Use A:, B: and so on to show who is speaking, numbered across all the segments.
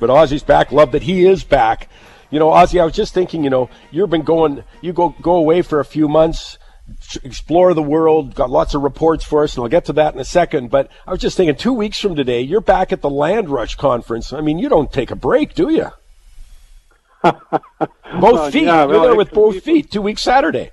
A: but Ozzy's back. Love that he is back. Ozzy, I was just thinking, you've been you go away for a few months, explore the world, got lots of reports for us, and I'll get to that in a second. But I was just thinking, 2 weeks from today, you're back at the Land Rush conference. I mean, you don't take a break, do you? Both feet.
B: Yeah,
A: you're there with both feet. 2 weeks Saturday.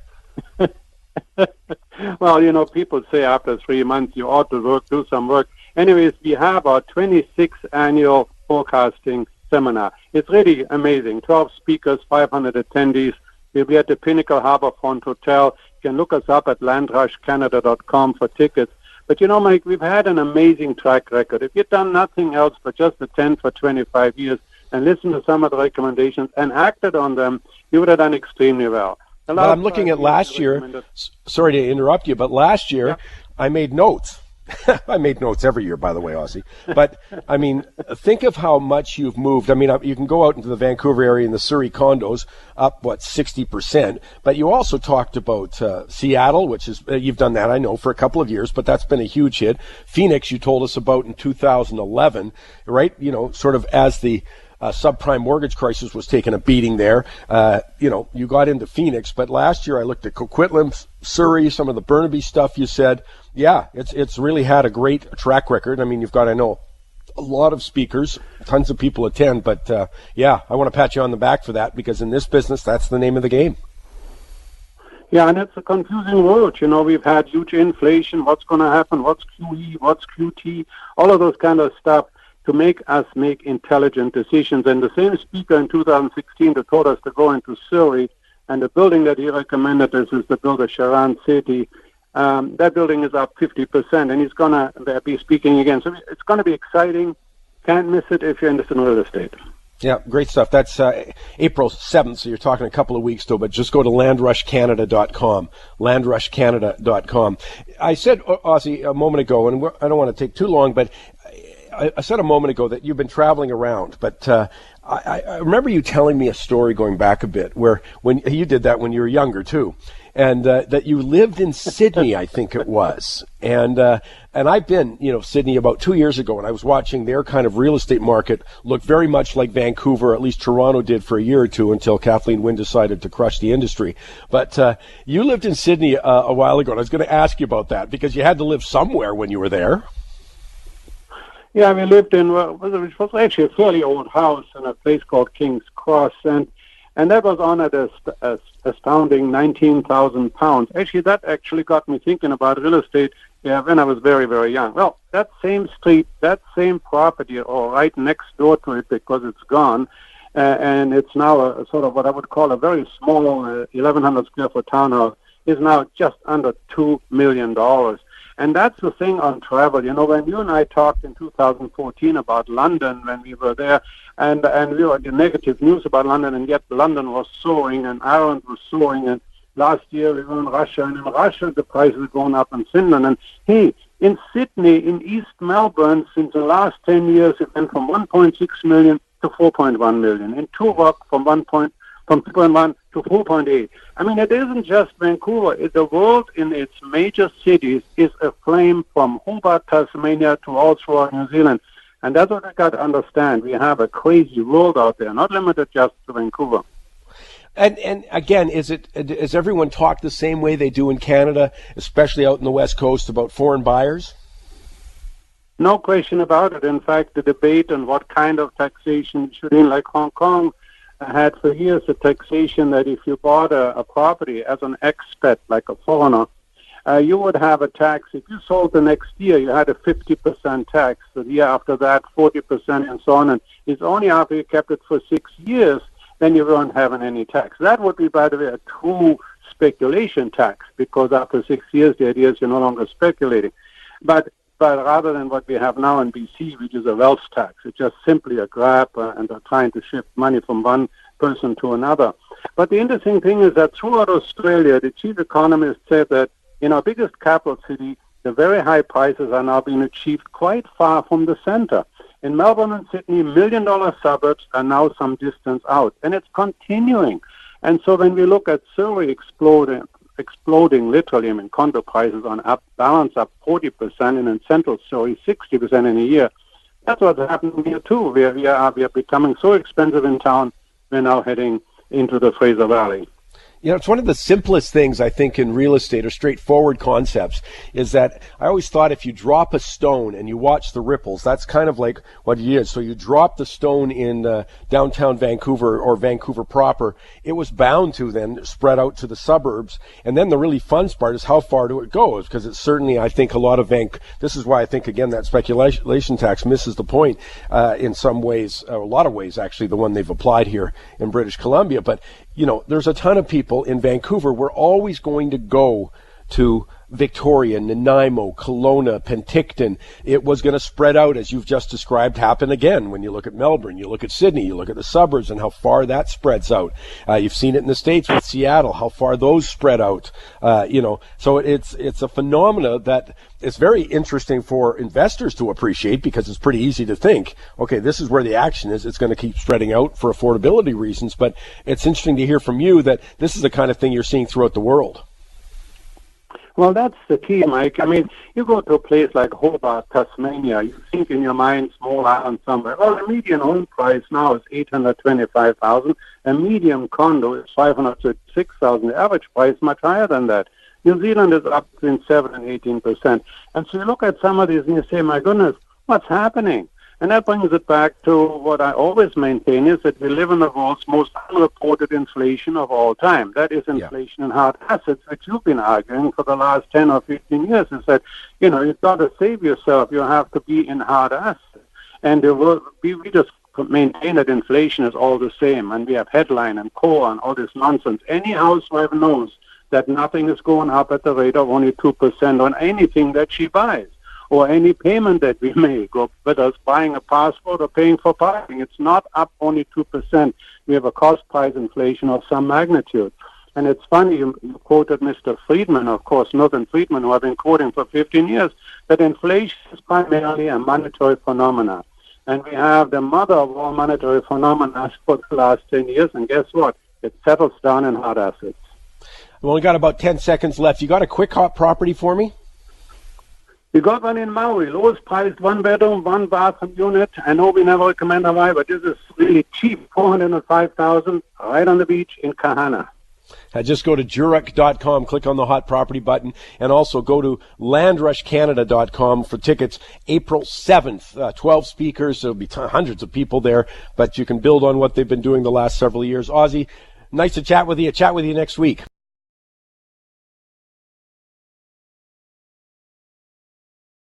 B: Well, people say after 3 months you ought to do some work. Anyways, we have our 26th annual forecasting seminar. It's really amazing. 12 speakers, 500 attendees. We'll be at the Pinnacle Harbourfront Hotel. You can look us up at landrushcanada.com for tickets. But Mike, we've had an amazing track record. If you've done nothing else but just attend for 25 years and listen to some of the recommendations and acted on them, you would have done extremely well.
A: But I'm looking at last year. Sorry to interrupt you, but last year I made notes. I made notes every year, by the way, Ozzy. But, I mean, think of how much you've moved. I mean, you can go out into the Vancouver area in the Surrey condos, up, 60%. But you also talked about Seattle, which is, you've done that, I know, for a couple of years, but that's been a huge hit. Phoenix, you told us about in 2011, right? Sort of as the subprime mortgage crisis was taking a beating there. You got into Phoenix, but last year I looked at Coquitlam, Surrey, some of the Burnaby stuff you said. Yeah, it's really had a great track record. I mean, you've got, I know, a lot of speakers, tons of people attend, but I want to pat you on the back for that, because in this business, that's the name of the game.
B: Yeah, and it's a confusing world. We've had huge inflation. What's going to happen? What's QE? What's QT? All of those kind of stuff to make us make intelligent decisions. And the same speaker in 2016 that told us to go into Surrey, and the building that he recommended us is the builder Sharan City. That building is up 50%, and he's going to be speaking again. So it's going to be exciting. Can't miss it if you're interested in real estate.
A: Yeah, great stuff. That's April 7th, so you're talking a couple of weeks still, but just go to landrushcanada.com, landrushcanada.com. I said, Ozzy, a moment ago, and I don't want to take too long, but I said a moment ago that you've been traveling around, but I remember you telling me a story going back a bit where when you did that when you were younger too, and that you lived in Sydney, I think it was, and I've been, Sydney about 2 years ago, and I was watching their kind of real estate market look very much like Vancouver, at least Toronto did for a year or two until Kathleen Wynne decided to crush the industry. But you lived in Sydney a while ago, and I was going to ask you about that because you had to live somewhere when you were there.
B: Yeah, we lived in which was actually a fairly old house in a place called King's Cross, and that was honored as astounding £19,000. Actually, that actually got me thinking about real estate when I was very, very young. Well, that same street, that same property, or right next door to it because it's gone, and it's now a sort of what I would call a very small 1,100 square foot townhouse, is now just under $2 million. And that's the thing on travel. When you and I talked in 2014 about London, when we were there, and we were the negative news about London, and yet London was soaring, and Ireland was soaring, and last year we were in Russia, and in Russia the prices are going up in Finland. And hey, in Sydney, in East Melbourne, since the last 10 years, it went from 1.6 million to 4.1 million. In Tuvok, from 2.1 to 4.8. I mean, it isn't just Vancouver. The world in its major cities is aflame from Hobart, Tasmania to all throughout New Zealand. And that's what I got to understand. We have a crazy world out there, not limited just to Vancouver.
A: And again, does everyone talk the same way they do in Canada, especially out in the West Coast, about foreign buyers?
B: No question about it. In fact, the debate on what kind of taxation should in, like Hong Kong, had for years a taxation that if you bought a property as an expat, like a foreigner, you would have a tax. If you sold the next year, you had a 50% tax. The year after that, 40%, and so on. And it's only after you kept it for 6 years, then you weren't having any tax. That would be, by the way, a true speculation tax, because after 6 years, the idea is you're no longer speculating. But rather than what we have now in BC, which is a wealth tax, it's just simply a grab, and they're trying to shift money from one person to another. But the interesting thing is that throughout Australia, the chief economist said that in our biggest capital city, the very high prices are now being achieved quite far from the center. In Melbourne and Sydney, $1 million suburbs are now some distance out, and it's continuing. And so when we look at Surrey exploding literally, I mean, condo prices on balance up 40%, and in central Surrey 60% in a year. That's what's happening here too. We are becoming so expensive in town. We're now heading into the Fraser Valley.
A: You know, it's one of the simplest things, I think, in real estate, or straightforward concepts, is that I always thought if you drop a stone and you watch the ripples, that's kind of like what it is. So you drop the stone in downtown Vancouver or Vancouver proper, it was bound to then spread out to the suburbs. And then the really fun part is how far do it go? Because it's certainly, I think, a lot of this is why I think, again, that speculation tax misses the point in some ways, a lot of ways, actually, the one they've applied here in British Columbia. But you know, there's a ton of people in Vancouver. We're always going to go to Victoria, Nanaimo, Kelowna, Penticton. It was going to spread out, as you've just described, happen again when you look at Melbourne, you look at Sydney, you look at the suburbs and how far that spreads out. You've seen it in the States with Seattle, how far those spread out. You know, so it's a phenomena that it's very interesting for investors to appreciate, because it's pretty easy to think, okay, this is where the action is. It's going to keep spreading out for affordability reasons. But it's interesting to hear from you that this is the kind of thing you're seeing throughout the world.
B: Well, that's the key, Mike. I mean, you go to a place like Hobart, Tasmania, you think in your mind small island somewhere. Well, the median home price now is $825,000. A medium condo is $536,000. The average price much higher than that. New Zealand is up between 7 and 18%. And so you look at some of these and you say, my goodness, what's happening? And that brings it back to what I always maintain, is that we live in the world's most unreported inflation of all time. That is inflation in hard assets, which you've been arguing for the last 10 or 15 years, is that, you know, you've got to save yourself. You have to be in hard assets. And we just maintain that inflation is all the same. And we have headline and core and all this nonsense. Any housewife knows that nothing is going up at the rate of only 2% on anything that she buys, or any payment that we make, or whether it's buying a passport or paying for parking. It's not up only 2%. We have a cost price inflation of some magnitude. And it's funny, you quoted Mr. Friedman, of course, Milton Friedman, who I've been quoting for 15 years, that inflation is primarily a monetary phenomenon. And we have the mother of all monetary phenomena for the last 10 years, and guess what? It settles down in hard assets.
A: We've only got about 10 seconds left. You got a quick hot property for me?
B: We got one in Maui, lowest priced 1-bedroom, 1-bathroom unit. I know we never recommend Hawaii, but this is really cheap, $405,000, right on the beach in Kahana.
A: Just go to Jurek.com, click on the hot property button, and also go to LandrushCanada.com for tickets. April 7th, 12 speakers. There'll be hundreds of people there, but you can build on what they've been doing the last several years. Ozzie, nice to chat with you. Chat with you next week.